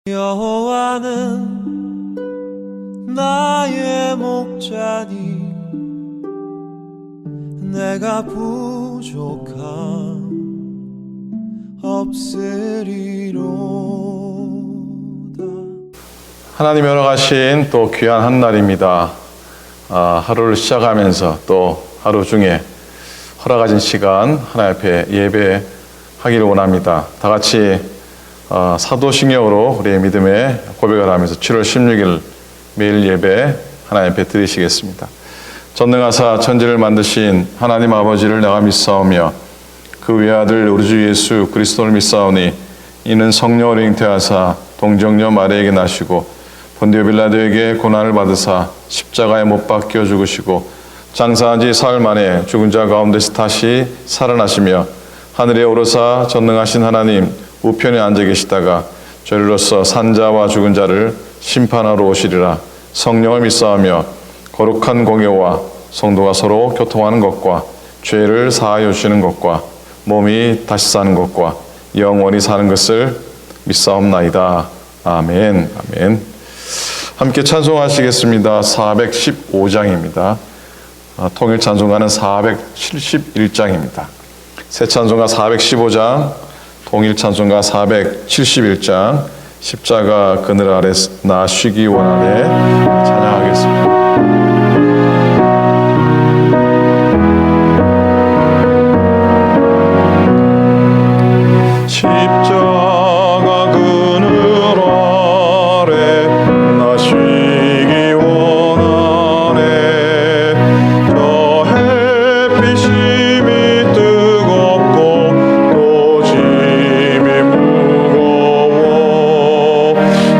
여호와는 나의 목자니 내가 부족함 없으리로다. 하나님이 허락하신 또 귀한 한 날입니다. 하루를 시작하면서 또 하루 중에 허락하신 시간 하나님 앞에 예배하기를 원합니다. 다 같이 사도신경으로 우리의 믿음의 고백을 하면서 7월 16일 매일 예배 하나님 앞에 드리시겠습니다. 전능하사 천지를 만드신 하나님 아버지를 내가 믿사오며 그 외아들 우리 주 예수 그리스도를 믿사오니 이는 성령으로 잉태하사 동정녀 마리아에게 나시고 본디오 빌라도에게 고난을 받으사 십자가에 못 박혀 죽으시고 장사한 지 사흘 만에 죽은 자 가운데서 다시 살아나시며 하늘에 오르사 전능하신 하나님 우편에 앉아 계시다가 저리로서 산자와 죽은 자를 심판하러 오시리라. 성령을 믿사오며 거룩한 공예와 성도가 서로 교통하는 것과 죄를 사하여 주시는 것과 몸이 다시 사는 것과 영원히 사는 것을 믿사옵나이다. 아멘. 아멘. 함께 찬송하시겠습니다. 415장입니다. 통일 찬송가는 471장입니다. 새 찬송가 415장, 통일 찬송가 471장, 십자가 그늘 아래 나 쉬기 원하네 찬양하겠습니다. 십자가 그늘 아래 나 쉬기 원하네. 저 햇빛이 뜨겁고 또 짐이 무거워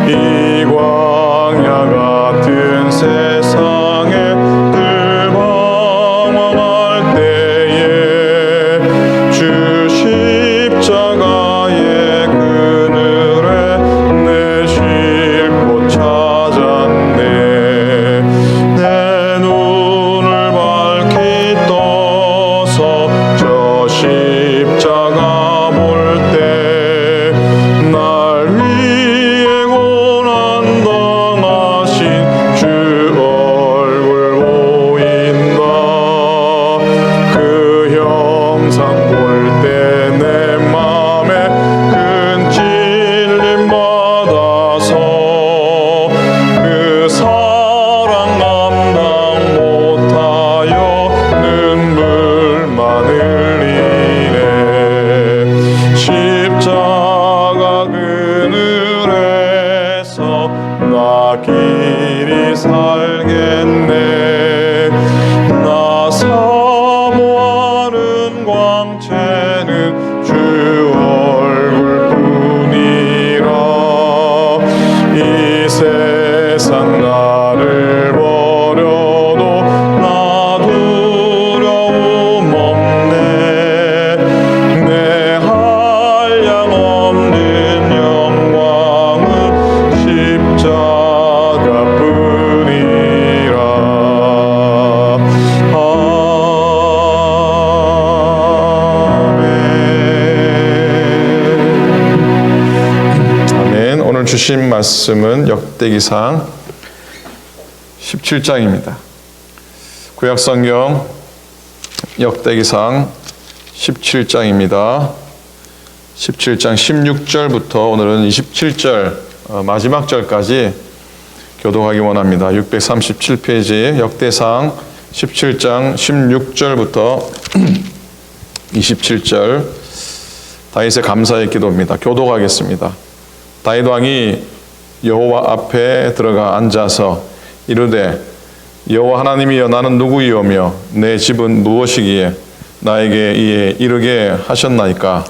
이 광야 같은 세상에 늘 방황할 때에 주 십자가의 그늘에 내 쉴 곳 찾았네. 내 눈을 밝히 떠서 저 십자가 볼 때 날 위해 고난 당하신 주 얼굴 보인다. 그 형상 볼 때 내 맘에 큰 찔림 받아서 그 사랑 감당 못하여 눈물만 흘리네. 십자가 그늘에서 나 길이 살겠네. 나 사모하는 광채는 주 얼굴뿐이라. 이 세상 나를 버려도 나 두려움 없네. 내 한량 없는 영광은 십자가뿐이라. 아멘. 오늘 주신 말씀은 역대기상 17장입니다. 구약성경 역대기상 17장입니다. 17장 16절부터 오늘은 27절 마지막 절까지 교독하기 원합니다. 637페이지 역대상 17장 16절부터 27절 다윗의 감사의 기도입니다. 교독하겠습니다. 다윗 왕이 여호와 앞에 들어가 앉아서 이르되 여호와 하나님이여 나는 누구이오며 내 집은 무엇이기에 나에게 이에 이르게 하셨나이까.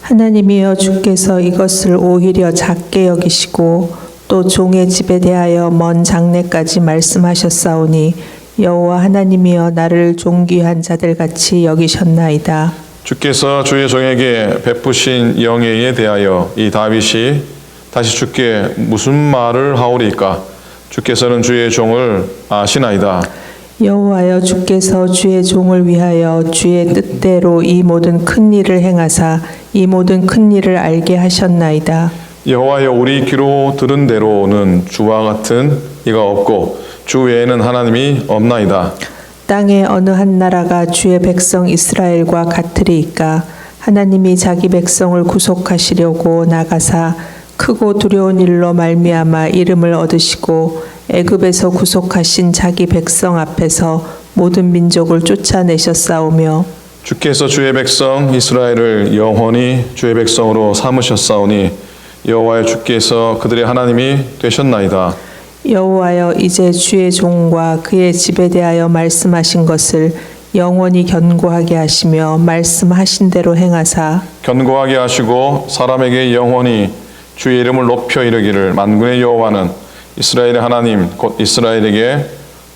하나님이여 주께서 이것을 오히려 작게 여기시고 또 종의 집에 대하여 먼 장래까지 말씀하셨사오니 여호와 하나님이여 나를 존귀한 자들같이 여기셨나이다. 주께서 주의 종에게 베푸신 영예에 대하여 이 다윗이 다시 주께 무슨 말을 하오리까. 주께서는 주의 종을 아시나이다. 여호와여 주께서 주의 종을 위하여 주의 뜻대로 이 모든 큰 일을 행하사 이 모든 큰 일을 알게 하셨나이다. 여호와여 우리 귀로 들은 대로는 주와 같은 이가 없고 주 외에는 하나님이 없나이다. 땅의 어느 한 나라가 주의 백성 이스라엘과 같으리이까. 하나님이 자기 백성을 구속하시려고 나가사 크고 두려운 일로 말미암아 이름을 얻으시고 애굽에서 구속하신 자기 백성 앞에서 모든 민족을 쫓아내셨사오며 주께서 주의 백성 이스라엘을 영원히 주의 백성으로 삼으셨사오니 여호와여 주께서 그들의 하나님이 되셨나이다. 여호와여 이제 주의 종과 그의 집에 대하여 말씀하신 것을 영원히 견고하게 하시며 말씀하신 대로 행하사 견고하게 하시고 사람에게 영원히 주의 이름을 높여 이르기를 만군의 여호와는 이스라엘의 하나님 곧 이스라엘에게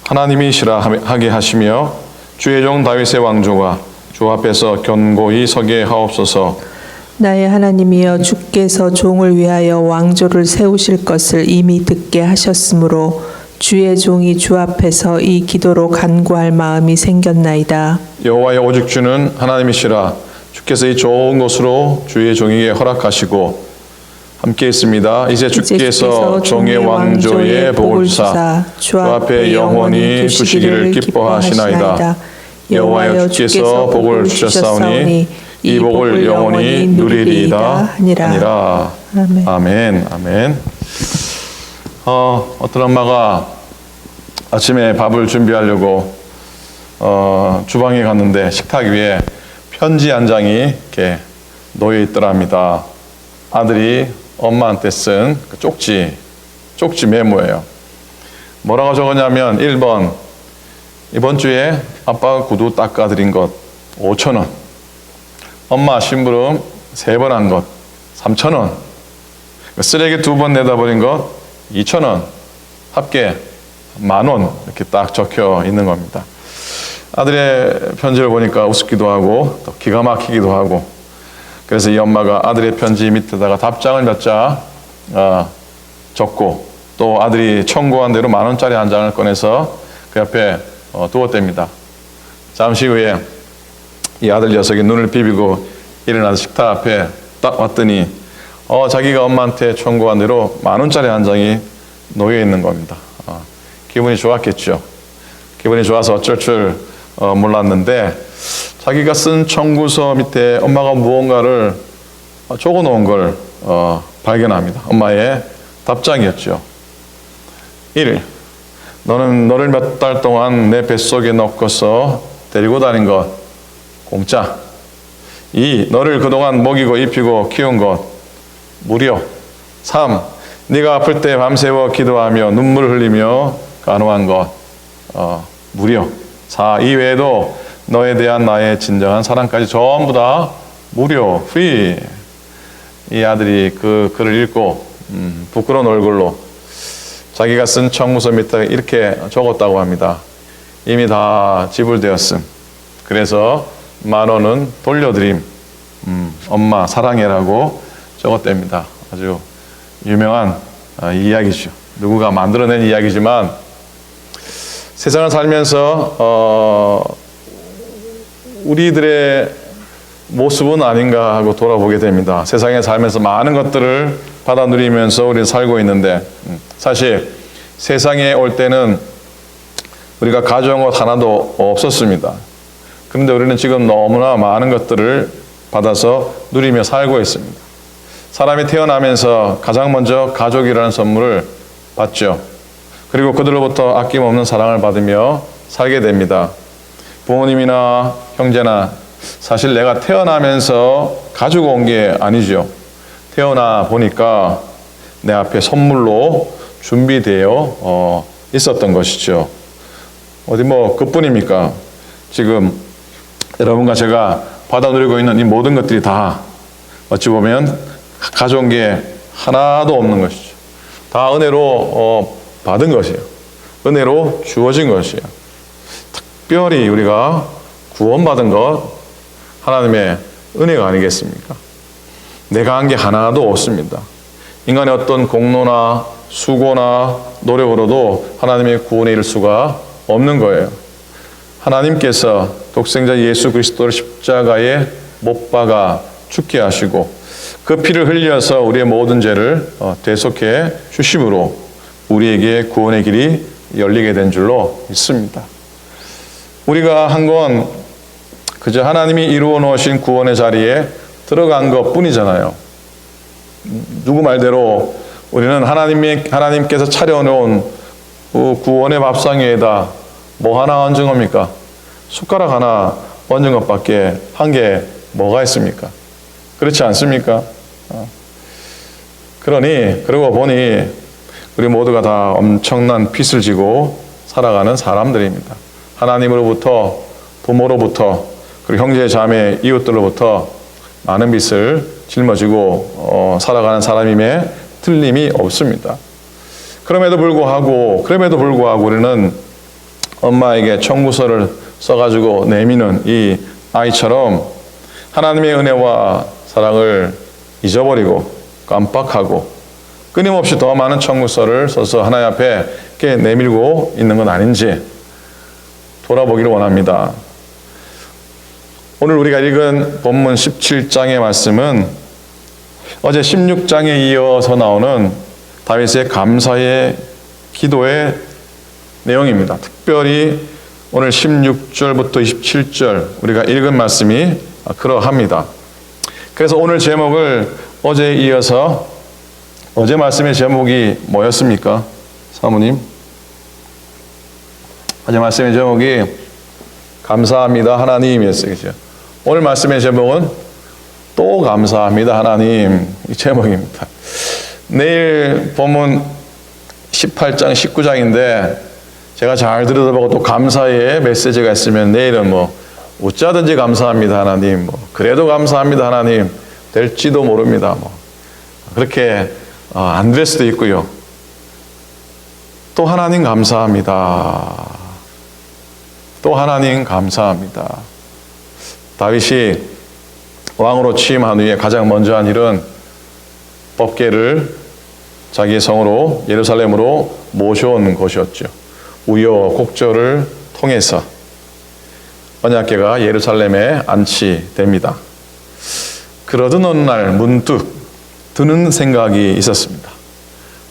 하나님이시라 하게 하시며 주의 종 다윗의 왕조가 주 앞에서 견고히 서게 하옵소서. 나의 하나님이여 주께서 종을 위하여 왕조를 세우실 것을 이미 듣게 하셨으므로 주의 종이 주 앞에서 이 기도로 간구할 마음이 생겼나이다. 여호와여 오직 주는 하나님이시라. 주께서 이 좋은 곳으로 주의 종에게 허락하시고 함께 있습니다. 이제 주께서 종의 왕조에 복을 주사 주 앞에 영원히 두시기를 기뻐하시나이다. 여호와여 주께서 복을 주셨사오니 이 복을 영원히 누리리이다 하니라. 아멘. 아멘. 아멘. 어떤 엄마가 아침에 밥을 준비하려고 주방에 갔는데 식탁 위에 편지 한 장이 이렇게 놓여 있더랍니다. 아들이 엄마한테 쓴 쪽지 메모예요. 뭐라고 적었냐면 1번 이번 주에 아빠가 구두 닦아드린 것 5,000원, 엄마 심부름 3번 한 것 3,000원, 쓰레기 2번 내다 버린 것 2,000원, 합계 10,000원 이렇게 딱 적혀 있는 겁니다. 아들의 편지를 보니까 우습기도 하고 또 기가 막히기도 하고, 그래서 이 엄마가 아들의 편지 밑에다가 답장을 몇 장 적고 또 아들이 청구한 대로 10,000원짜리 한 장을 꺼내서 그 옆에 두었답니다. 잠시 후에 이 아들 녀석이 눈을 비비고 일어나서 식탁 앞에 딱 왔더니 자기가 엄마한테 청구한 대로 10,000원짜리 한 장이 놓여 있는 겁니다. 기분이 좋았겠죠. 기분이 좋아서 어쩔 줄 몰랐는데 자기가 쓴 청구서 밑에 엄마가 무언가를 적어 놓은 걸 발견합니다. 엄마의 답장이었죠. 1. 너는 너를 몇 달 동안 내 뱃속에 넣고서 데리고 다닌 것 공짜. 2. 너를 그동안 먹이고 입히고 키운 것 무료. 3. 네가 아플 때 밤새워 기도하며 눈물을 흘리며 간호한 것 무료. 4. 이외에도 너에 대한 나의 진정한 사랑까지 전부 다 무료, free. 이 아들이 그 글을 읽고 부끄러운 얼굴로 자기가 쓴 청구서 밑에 이렇게 적었다고 합니다. 이미 다 지불되었음. 그래서 10,000원은 돌려드림. 엄마 사랑해라고 적었답니다. 아주 유명한 이야기죠. 누구가 만들어낸 이야기지만 세상을 살면서 우리들의 모습은 아닌가 하고 돌아보게 됩니다. 세상에 살면서 많은 것들을 받아 누리면서 우리는 살고 있는데 사실 세상에 올 때는 우리가 가져온 것 하나도 없었습니다. 그런데 우리는 지금 너무나 많은 것들을 받아서 누리며 살고 있습니다. 사람이 태어나면서 가장 먼저 가족이라는 선물을 받죠. 그리고 그들로부터 아낌없는 사랑을 받으며 살게 됩니다. 부모님이나 형제나 사실 내가 태어나면서 가지고 온 게 아니죠. 태어나 보니까 내 앞에 선물로 준비되어 있었던 것이죠. 어디 뭐 그뿐입니까? 지금 여러분과 제가 받아 누리고 있는 이 모든 것들이 다 어찌 보면 가져온 게 하나도 없는 것이죠. 다 은혜로 받은 것이에요. 은혜로 주어진 것이에요. 특별히 우리가 구원받은 것 하나님의 은혜가 아니겠습니까? 내가 한 게 하나도 없습니다. 인간의 어떤 공로나 수고나 노력으로도 하나님의 구원에 이를 수가 없는 거예요. 하나님께서 독생자 예수 그리스도를 십자가에 못 박아 죽게 하시고 그 피를 흘려서 우리의 모든 죄를 대속해 주심으로 우리에게 구원의 길이 열리게 된 줄로 믿습니다. 우리가 한 건 그저 하나님이 이루어 놓으신 구원의 자리에 들어간 것 뿐이잖아요. 누구 말대로 우리는 하나님께서 차려놓은 그 구원의 밥상 위에다 뭐 하나 얹은 겁니까? 숟가락 하나 얹은 것밖에 한 게 뭐가 있습니까? 그렇지 않습니까? 그러고 보니 우리 모두가 다 엄청난 빚을 지고 살아가는 사람들입니다. 하나님으로부터, 부모로부터, 그리고 형제, 자매, 이웃들로부터 많은 빚을 짊어지고 살아가는 사람임에 틀림이 없습니다. 그럼에도 불구하고 우리는 엄마에게 청구서를 써가지고 내미는 이 아이처럼 하나님의 은혜와 사랑을 잊어버리고 깜빡하고 끊임없이 더 많은 청구서를 써서 하나님 앞에 이렇게 내밀고 있는 건 아닌지 돌아보기를 원합니다. 오늘 우리가 읽은 본문 17장의 말씀은 어제 16장에 이어서 나오는 다윗의 감사의 기도의 내용입니다. 특별히 오늘 16절부터 27절 우리가 읽은 말씀이 그러합니다. 그래서 오늘 제목을 어제에 이어서 어제 말씀의 제목이 뭐였습니까? 사모님? 어제 말씀의 제목이 감사합니다 하나님이었어요. 그죠? 오늘 말씀의 제목은 또 감사합니다 하나님 이 제목입니다. 내일 본문 18장 19장인데 제가 잘 들여다보고 또 감사의 메시지가 있으면 내일은 뭐 어쩌든지 감사합니다 하나님, 뭐 그래도 감사합니다 하나님 될지도 모릅니다. 뭐 그렇게 안 될 수도 있고요. 또 하나님 감사합니다. 또 하나님 감사합니다. 다윗이 왕으로 취임한 후에 가장 먼저 한 일은 법궤를 자기의 성으로 예루살렘으로 모셔온 것이었죠. 우여곡절을 통해서 언약궤가 예루살렘에 안치됩니다. 그러던 어느 날 문득 드는 생각이 있었습니다.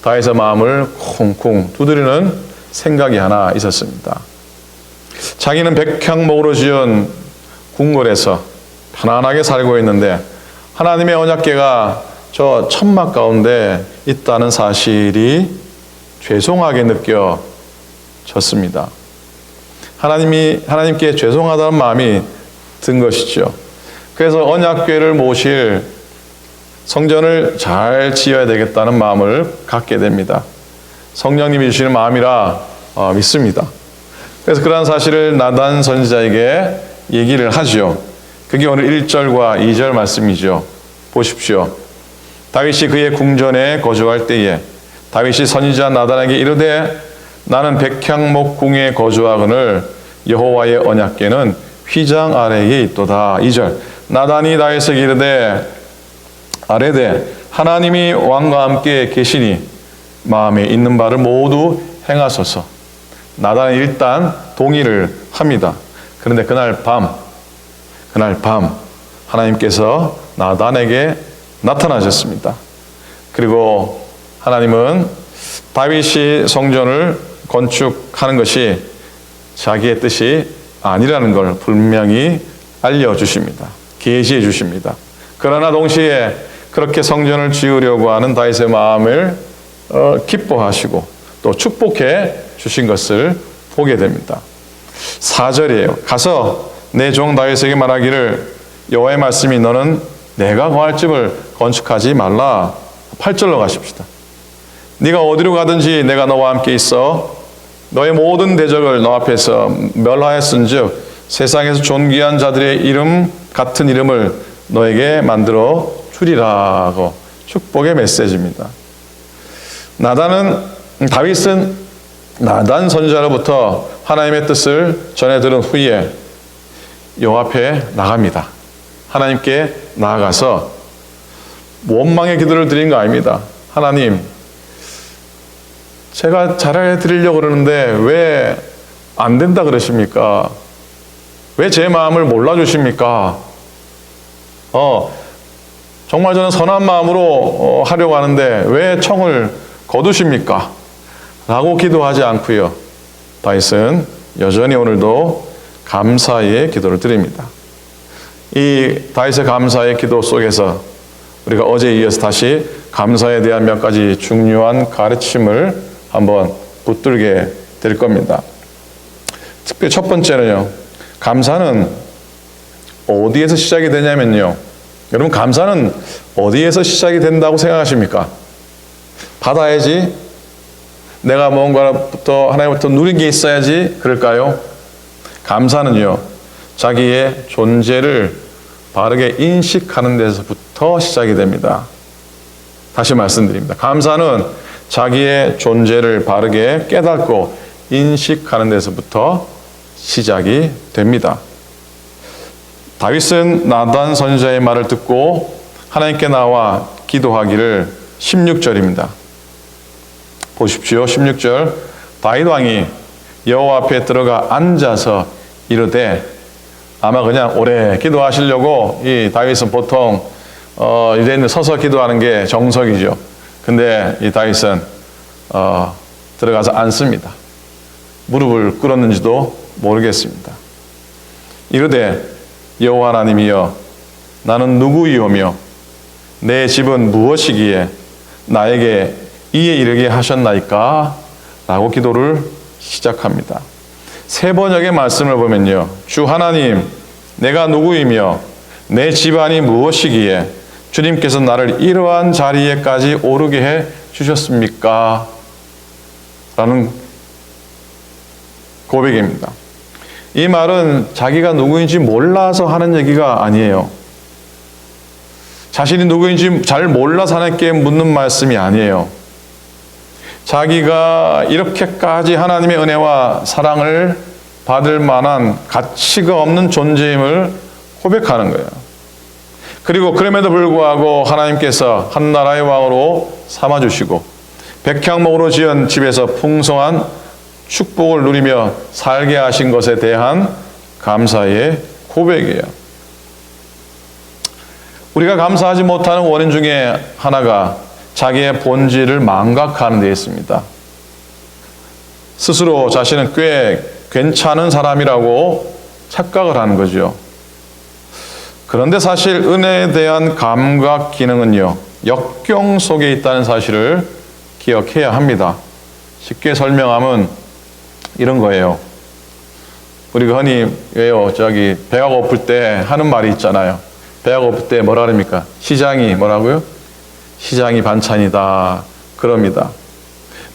다윗의 마음을 쿵쿵 두드리는 생각이 하나 있었습니다. 자기는 백향목으로 지은 궁궐에서 편안하게 살고 있는데 하나님의 언약궤가 저 천막 가운데 있다는 사실이 죄송하게 느껴졌습니다. 하나님께 죄송하다는 마음이 든 것이죠. 그래서 언약궤를 모실 성전을 잘 지어야 되겠다는 마음을 갖게 됩니다. 성령님이 주시는 마음이라 믿습니다. 그래서 그러한 사실을 나단 선지자에게 얘기를 하죠. 그게 오늘 1절과 2절 말씀이죠. 보십시오. 다윗이 그의 궁전에 거주할 때에 다윗이 선지자 나단에게 이르되 나는 백향목 궁에 거주하거늘 여호와의 언약궤는 휘장 아래에 있도다. 2절 나단이 다윗에게 이르되 아뢰되 하나님이 왕과 함께 계시니 마음에 있는 바를 모두 행하소서. 나단은 일단 동의를 합니다. 그런데 그날 밤 하나님께서 나단에게 나타나셨습니다. 그리고 하나님은 다윗이 성전을 건축하는 것이 자기의 뜻이 아니라는 걸 분명히 알려주십니다. 계시해 주십니다. 그러나 동시에 그렇게 성전을 지으려고 하는 다윗의 마음을 기뻐하시고 또 축복해 주신 것을 보게 됩니다. 4절이에요. 가서 내 종 다윗에게 말하기를 여호와의 말씀이 너는 내가 거할 집을 건축하지 말라. 8절로 가십시다. 네가 어디로 가든지 내가 너와 함께 있어 너의 모든 대적을 너 앞에서 멸하였은즉 세상에서 존귀한 자들의 이름 같은 이름을 너에게 만들어 주리라고 축복의 메시지입니다. 다윗은 나단 선지자로부터 하나님의 뜻을 전해 들은 후에 여호와 앞에 나갑니다. 하나님께 나아가서 원망의 기도를 드린 거 아닙니다. 하나님, 제가 잘해 드리려고 그러는데 왜 안 된다 그러십니까? 왜 제 마음을 몰라주십니까? 정말 저는 선한 마음으로 하려고 하는데 왜 청을 거두십니까? 라고 기도하지 않고요. 다윗은 여전히 오늘도 감사의 기도를 드립니다. 이 다윗의 감사의 기도 속에서 우리가 어제에 이어서 다시 감사에 대한 몇 가지 중요한 가르침을 한번 붙들게 될 겁니다. 특별히 첫 번째는요. 감사는 어디에서 시작이 되냐면요. 여러분, 감사는 어디에서 시작이 된다고 생각하십니까? 받아야지. 내가 뭔가부터 하나님부터 누린 게 있어야지. 그럴까요? 감사는요. 자기의 존재를 바르게 인식하는 데서부터 시작이 됩니다. 다시 말씀드립니다. 감사는 자기의 존재를 바르게 깨닫고 인식하는 데서부터 시작이 됩니다. 다윗은 나단 선지자의 말을 듣고 하나님께 나와 기도하기를 16절입니다. 보십시오. 16절. 다윗 왕이 여호와 앞에 들어가 앉아서 이르되, 아마 그냥 오래 기도하시려고 이 다윗은 보통 이제 서서 기도하는 게 정석이죠. 근데 이 다윗은 들어가서 앉습니다. 무릎을 꿇었는지도 모르겠습니다. 이르되, 여호와 하나님이여, 나는 누구이오며 내 집은 무엇이기에 나에게 이에 이르게 하셨나이까? 라고 기도를 시작합니다. 세 번역의 말씀을 보면요. 주 하나님, 내가 누구이며 내 집안이 무엇이기에 주님께서 나를 이러한 자리에까지 오르게 해 주셨습니까? 라는 고백입니다. 이 말은 자기가 누구인지 몰라서 하는 얘기가 아니에요. 자신이 누구인지 잘 몰라서 하나님께 묻는 말씀이 아니에요. 자기가 이렇게까지 하나님의 은혜와 사랑을 받을 만한 가치가 없는 존재임을 고백하는 거예요. 그리고 그럼에도 불구하고 하나님께서 한 나라의 왕으로 삼아주시고 백향목으로 지은 집에서 풍성한 축복을 누리며 살게 하신 것에 대한 감사의 고백이에요. 우리가 감사하지 못하는 원인 중에 하나가 자기의 본질을 망각하는 데 있습니다. 스스로 자신은 꽤 괜찮은 사람이라고 착각을 하는 거죠. 그런데 사실 은혜에 대한 감각 기능은요, 역경 속에 있다는 사실을 기억해야 합니다. 쉽게 설명하면 이런 거예요. 우리가 흔히 왜요? 배가 고플 때 하는 말이 있잖아요. 배가 고플 때 뭐라 그럽니까? 시장이 뭐라고요? 시장이 반찬이다. 그럽니다.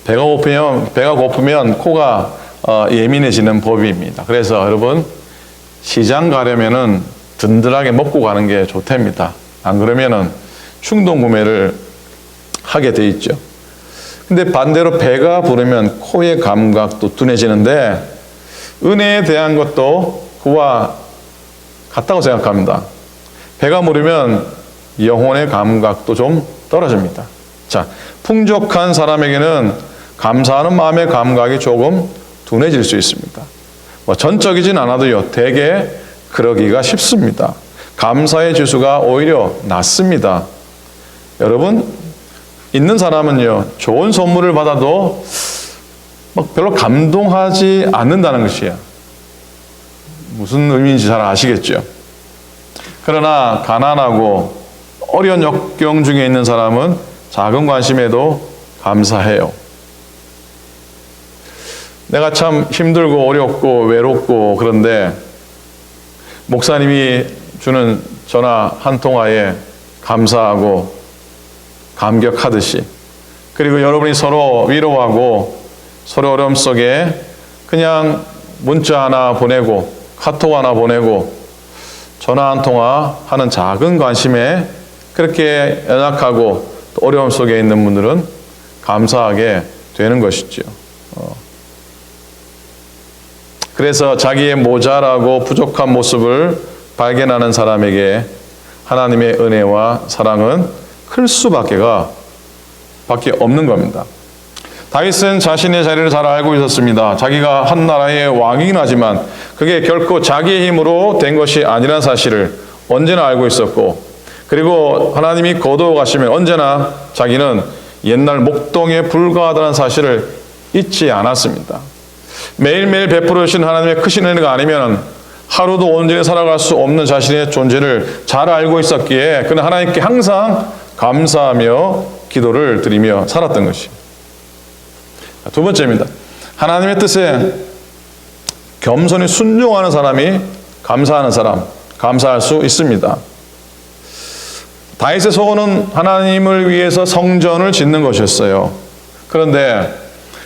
배가 고프면 코가 예민해지는 법입니다. 그래서 여러분, 시장 가려면은 든든하게 먹고 가는 게 좋답니다. 안 그러면은 충동 구매를 하게 돼 있죠. 근데 반대로 배가 부르면 코의 감각도 둔해지는데 은혜에 대한 것도 그와 같다고 생각합니다. 배가 부르면 영혼의 감각도 좀 떨어집니다. 자, 풍족한 사람에게는 감사하는 마음의 감각이 조금 둔해질 수 있습니다. 전적이진 않아도요, 대개 그러기가 쉽습니다. 감사의 지수가 오히려 낮습니다. 여러분, 있는 사람은요, 좋은 선물을 받아도 별로 감동하지 않는다는 것이에요. 무슨 의미인지 잘 아시겠죠? 그러나 가난하고 어려운 역경 중에 있는 사람은 작은 관심에도 감사해요. 내가 참 힘들고 어렵고 외롭고 그런데 목사님이 주는 전화 한 통화에 감사하고 감격하듯이, 그리고 여러분이 서로 위로하고 서로 어려움 속에 그냥 문자 하나 보내고 카톡 하나 보내고 전화 한 통화 하는 작은 관심에 그렇게 연약하고 또 어려움 속에 있는 분들은 감사하게 되는 것이죠. 그래서 자기의 모자라고 부족한 모습을 발견하는 사람에게 하나님의 은혜와 사랑은 클 수밖에 없는 겁니다. 다윗은 자신의 자리를 잘 알고 있었습니다. 자기가 한 나라의 왕이긴 하지만 그게 결코 자기의 힘으로 된 것이 아니라는 사실을 언제나 알고 있었고, 그리고 하나님이 거두어가시면 언제나 자기는 옛날 목동에 불과하다는 사실을 잊지 않았습니다. 매일매일 베풀으신 하나님의 크신 은혜가 아니면 하루도 온전히 살아갈 수 없는 자신의 존재를 잘 알고 있었기에 그는 하나님께 항상 감사하며 기도를 드리며 살았던 것이. 두 번째입니다. 하나님의 뜻에 겸손히 순종하는 사람이 감사하는 사람, 감사할 수 있습니다. 다윗의 소원은 하나님을 위해서 성전을 짓는 것이었어요. 그런데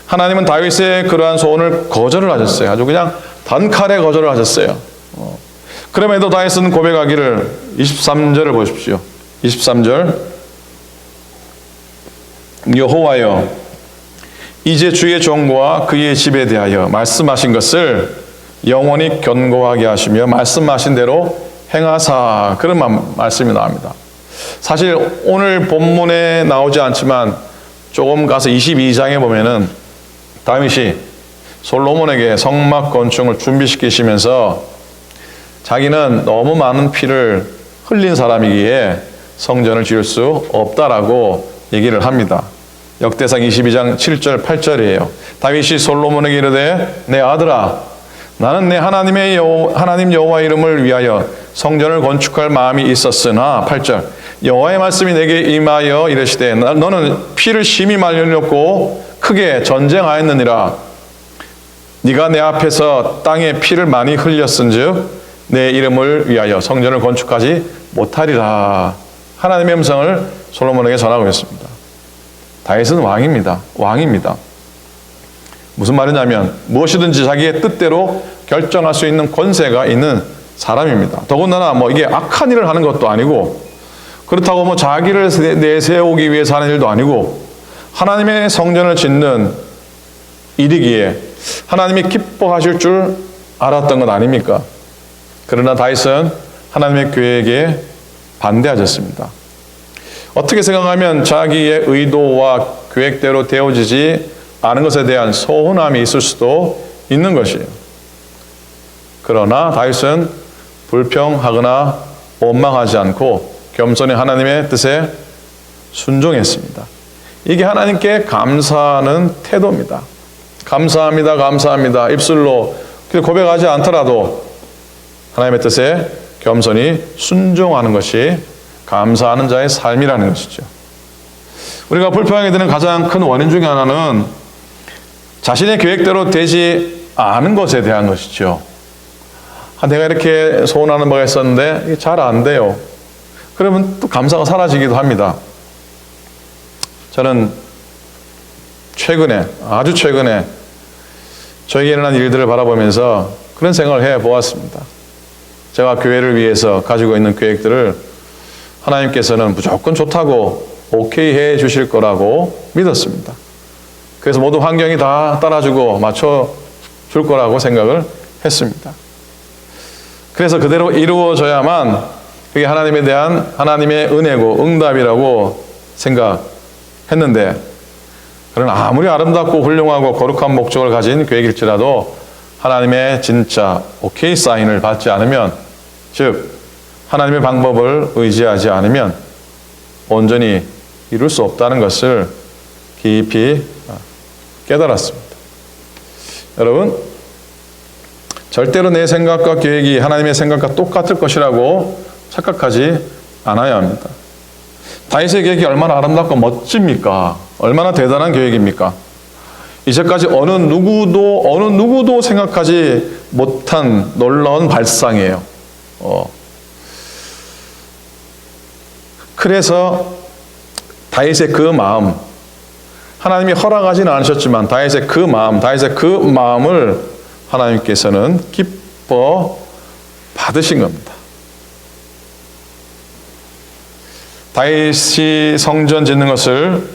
하나님은 다윗의 그러한 소원을 거절을 하셨어요. 아주 그냥 단칼에 거절을 하셨어요. 그럼에도 다윗은 고백하기를 23절을 보십시오. 23절 여호와여 이제 주의 종과 그의 집에 대하여 말씀하신 것을 영원히 견고하게 하시며 말씀하신 대로 행하사. 그런 말씀이 나옵니다. 사실 오늘 본문에 나오지 않지만 조금 가서 22장에 보면은 다윗이 솔로몬에게 성막 건축을 준비시키시면서 자기는 너무 많은 피를 흘린 사람이기에 성전을 지을 수 없다라고 얘기를 합니다. 역대상 22장 7절 8절이에요. 다윗이 솔로몬에게 이르되 내 아들아 나는 내 하나님 여호와 이름을 위하여 성전을 건축할 마음이 있었으나 8절 여호와의 말씀이 내게 임하여 이르시되 너는 피를 심히 많이 흘렸고 크게 전쟁하였느니라. 네가 내 앞에서 땅에 피를 많이 흘렸은즉 내 이름을 위하여 성전을 건축하지 못하리라. 하나님의 음성을 솔로몬에게 전하고 있습니다. 다윗은 왕입니다. 무슨 말이냐면 무엇이든지 자기의 뜻대로 결정할 수 있는 권세가 있는 사람입니다. 더군다나 이게 악한 일을 하는 것도 아니고 그렇다고 자기를 내세우기 위해서 하는 일도 아니고 하나님의 성전을 짓는 일이기에 하나님이 기뻐하실 줄 알았던 것 아닙니까? 그러나 다윗은 하나님의 계획에 반대하셨습니다. 어떻게 생각하면 자기의 의도와 계획대로 되어지지 않은 것에 대한 서운함이 있을 수도 있는 것이에요. 그러나 다윗은 불평하거나 원망하지 않고 겸손히 하나님의 뜻에 순종했습니다. 이게 하나님께 감사하는 태도입니다. 감사합니다, 감사합니다. 입술로 고백하지 않더라도 하나님의 뜻에 겸손히 순종하는 것이 감사하는 자의 삶이라는 것이죠. 우리가 불평하게 되는 가장 큰 원인 중에 하나는 자신의 계획대로 되지 않은 것에 대한 것이죠. 내가 이렇게 소원하는 바가 있었는데 이게 잘 안 돼요. 그러면 또 감사가 사라지기도 합니다. 저는 아주 최근에 저에게 일어난 일들을 바라보면서 그런 생각을 해보았습니다. 제가 교회를 위해서 가지고 있는 계획들을 하나님께서는 무조건 좋다고 오케이 해 주실 거라고 믿었습니다. 그래서 모든 환경이 다 따라주고 맞춰줄 거라고 생각을 했습니다. 그래서 그대로 이루어져야만 그게 하나님에 대한 하나님의 은혜고 응답이라고 생각했는데 그러나 아무리 아름답고 훌륭하고 거룩한 목적을 가진 계획일지라도 하나님의 진짜 오케이 사인을 받지 않으면, 즉 하나님의 방법을 의지하지 않으면 온전히 이룰 수 없다는 것을 깊이 깨달았습니다. 여러분, 절대로 내 생각과 계획이 하나님의 생각과 똑같을 것이라고 착각하지 않아야 합니다. 다윗의 계획이 얼마나 아름답고 멋집니까? 얼마나 대단한 계획입니까? 이제까지 어느 누구도 생각하지 못한 놀라운 발상이에요. 그래서 다윗의 그 마음, 하나님이 허락하지는 않으셨지만 다윗의 그 마음을 하나님께서는 기뻐 받으신 겁니다. 다윗이 성전 짓는 것을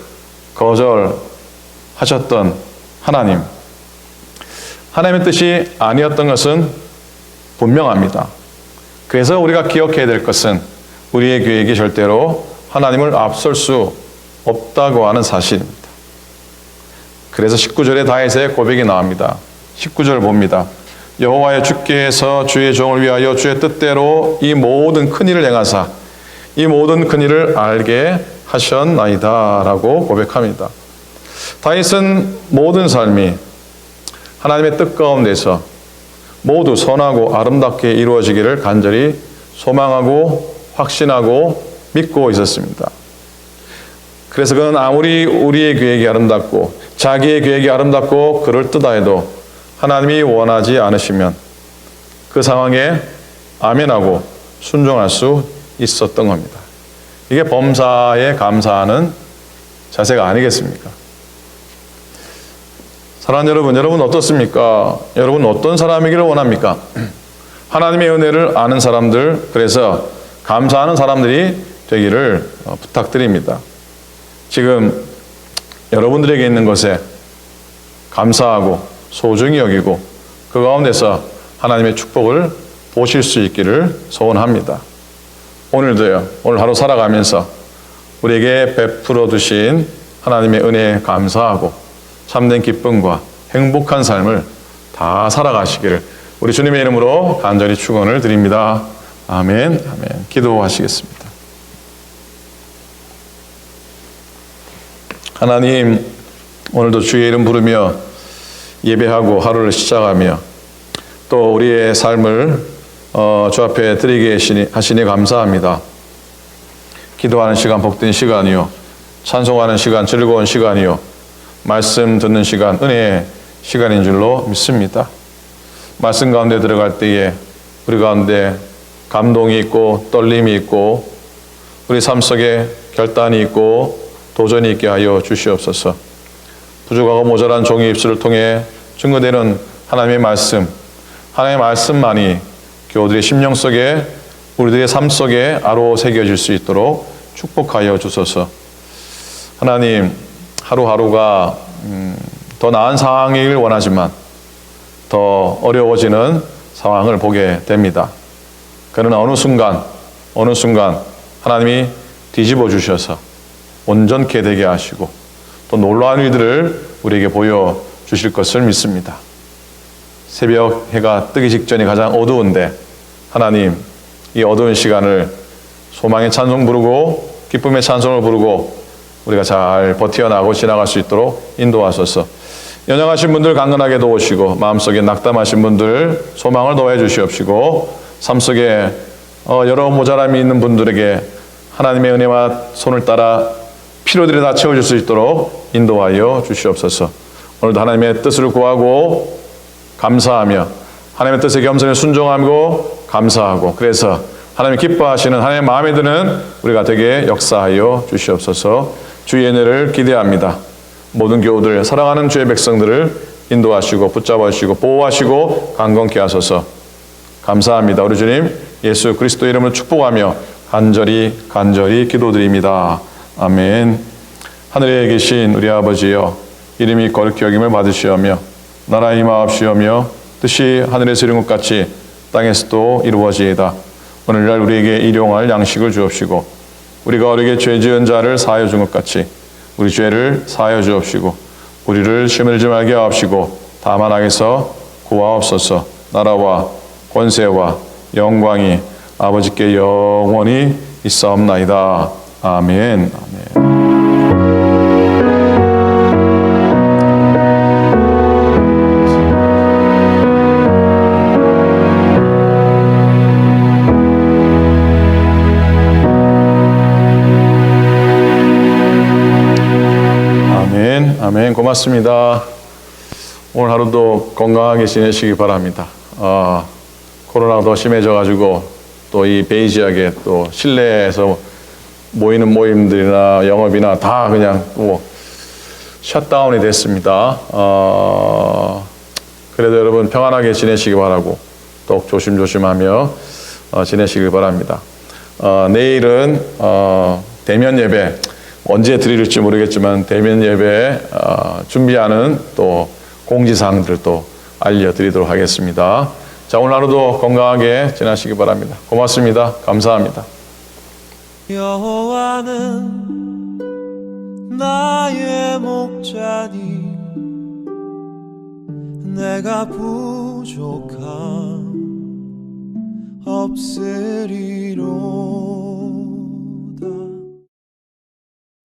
거절하셨던 하나님, 하나님의 뜻이 아니었던 것은 분명합니다. 그래서 우리가 기억해야 될 것은 우리의 계획이 절대로 하나님을 앞설 수 없다고 하는 사실입니다. 그래서 19절에 다윗의 고백이 나옵니다. 19절 봅니다. 여호와여 주께서 주의 종을 위하여 주의 뜻대로 이 모든 큰 일을 행하사 이 모든 큰 일을 알게 하셨나이다 라고 고백합니다. 다윗은 모든 삶이 하나님의 뜻 가운데서 모두 선하고 아름답게 이루어지기를 간절히 소망하고 확신하고 믿고 있었습니다. 그래서 그는 아무리 우리의 계획이 아름답고 자기의 계획이 아름답고 그럴듯하 해도 하나님이 원하지 않으시면 그 상황에 아멘하고 순종할 수 있었던 겁니다. 이게 범사에 감사하는 자세가 아니겠습니까? 사랑하는 여러분 어떻습니까? 여러분 어떤 사람이기를 원합니까? 하나님의 은혜를 아는 사람들, 그래서 감사하는 사람들이 되기를 부탁드립니다. 지금 여러분들에게 있는 것에 감사하고 소중히 여기고 그 가운데서 하나님의 축복을 보실 수 있기를 소원합니다. 오늘도요, 오늘 하루 살아가면서 우리에게 베풀어 주신 하나님의 은혜에 감사하고 참된 기쁨과 행복한 삶을 다 살아가시기를 우리 주님의 이름으로 간절히 축원을 드립니다. 아멘, 아멘. 기도하시겠습니다. 하나님, 오늘도 주의 이름 부르며 예배하고 하루를 시작하며 또 우리의 삶을 주 앞에 드리게 하시니 감사합니다. 기도하는 시간 복된 시간이요, 찬송하는 시간 즐거운 시간이요, 말씀 듣는 시간 은혜의 시간인 줄로 믿습니다. 말씀 가운데 들어갈 때에 우리 가운데 감동이 있고 떨림이 있고 우리 삶 속에 결단이 있고 도전이 있게 하여 주시옵소서. 부족하고 모자란 종의 입술을 통해 증거되는 하나님의 말씀만이 교우들의 심령 속에 우리들의 삶 속에 아로 새겨질 수 있도록 축복하여 주소서. 하나님, 하루하루가 더 나은 상황이길 원하지만 더 어려워지는 상황을 보게 됩니다. 그러나 어느 순간 하나님이 뒤집어 주셔서 온전케 되게 하시고 또 놀라운 일들을 우리에게 보여주실 것을 믿습니다. 새벽 해가 뜨기 직전이 가장 어두운데 하나님, 이 어두운 시간을 소망의 찬송 부르고 기쁨의 찬송을 부르고 우리가 잘 버텨나가고 지나갈 수 있도록 인도하소서. 연약하신 분들 강건하게 도우시고 마음속에 낙담하신 분들 소망을 더해 주시옵시고 삶 속에 여러 모자람이 있는 분들에게 하나님의 은혜와 손을 따라 필요들이 다 채워줄 수 있도록 인도하여 주시옵소서. 오늘도 하나님의 뜻을 구하고 감사하며 하나님의 뜻에 겸손히 순종하고 감사하고 그래서 하나님이 기뻐하시는 하나님의 마음에 드는 우리가 되게 역사하여 주시옵소서. 주의 은혜를 기대합니다. 모든 교우들 사랑하는 주의 백성들을 인도하시고 붙잡아 주시고 보호하시고 강건케 하소서. 감사합니다. 우리 주님 예수 그리스도 이름으로 축복하며 간절히 기도드립니다. 아멘. 하늘에 계신 우리 아버지여, 이름이 거룩히 여김을 받으시오며 나라 임하옵시오며 뜻이 하늘에서 이룬 것 같이 땅에서도 이루어지이다. 오늘날 우리에게 일용할 양식을 주옵시고 우리가 우리에게 죄 지은 자를 사하여 준 것 같이 우리 죄를 사하여 주옵시고 우리를 시험에 들지 말게 하옵시고 다만 악에서 구하옵소서. 나라와 권세와 영광이 아버지께 영원히 있사옵나이다. 아멘. 아멘. 아멘. 고맙습니다. 오늘 하루도 건강하게 지내시기 바랍니다. 코로나가 더 심해져가지고 또 이 베이지하게 또 실내에서 모이는 모임들이나 영업이나 다 그냥 또 셧다운이 됐습니다. 그래도 여러분 평안하게 지내시기 바라고 더욱 조심조심하며 지내시길 바랍니다. 내일은 대면 예배 언제 드릴지 모르겠지만 대면 예배 준비하는 또 공지사항들을 또 알려드리도록 하겠습니다. 자, 오늘 하루도 건강하게 지나시기 바랍니다. 고맙습니다. 감사합니다. 여호와는 나의 목자니 내가 부족함 없으리로